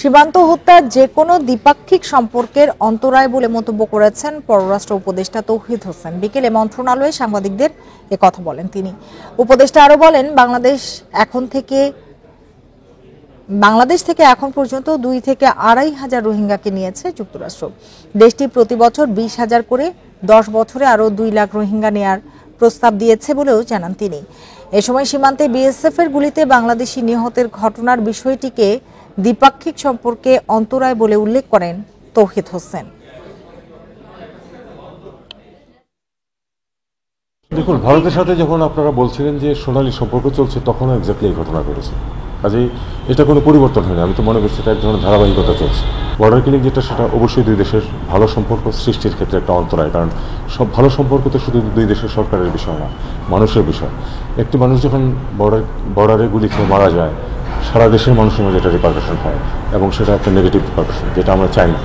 সীমান্ত হত্যা যে কোনো দ্বিপাক্ষিক সম্পর্কের অন্তরায় বলে মন্তব্য করেছেন পররাষ্ট্র উপদেষ্টা তৌহিদ হোসেন। বিকেলে মন্ত্রণালয়ে সাংবাদিকদের কথা বলেন তিনি। উপদেষ্টা আরো বলেন, বাংলাদেশ থেকে এখন পর্যন্ত 2 থেকে 2.5 হাজার রোহিঙ্গাকে নিয়েছে যুক্তরাষ্ট্র। দেশটি প্রতি বছর 20,000 করে 10 বছরে আরো 2 লাখ রোহিঙ্গা নেয়ার প্রস্তাব দিয়েছে বলেও জানান তিনি। এ সময় সীমান্তে বিএসএফ এর গুলিতে বাংলাদেশি নিহতের ঘটনার বিষয়টিকে দ্বিপাক্ষিক সম্পর্কে অন্তরায় বলে উল্লেখ করেন তৌহিদ হোসেন। দেখুন, ভারতের সাথে যখন আপনারা বলছিলেন যে সোনালী সম্পর্ক চলছে, তখনও এক্স্যাক্টলি এই ঘটনা ঘটেছে। কাজেই এটা কোনো পরিবর্তন হয়নি। আমি তো মনে করছি এটা এক ধরনের ধারাবাহিকতা চলছে। বর্ডার কিলিং যেটা, সেটা অবশ্যই দুই দেশের ভালো সম্পর্ক সৃষ্টির ক্ষেত্রে একটা অন্তরায়। কারণ সব ভালো সম্পর্ক তো শুধু দুই দেশের সরকারের বিষয় না, মানুষের বিষয়। একটি মানুষ যখন বর্ডারে গুলি খেয়ে মারা যায়, সারা দেশের মানুষের মধ্যে একটা রিপারকাশন হয়, এবং সেটা একটা নেগেটিভ রিপারকাশন, যেটা আমরা চাই না।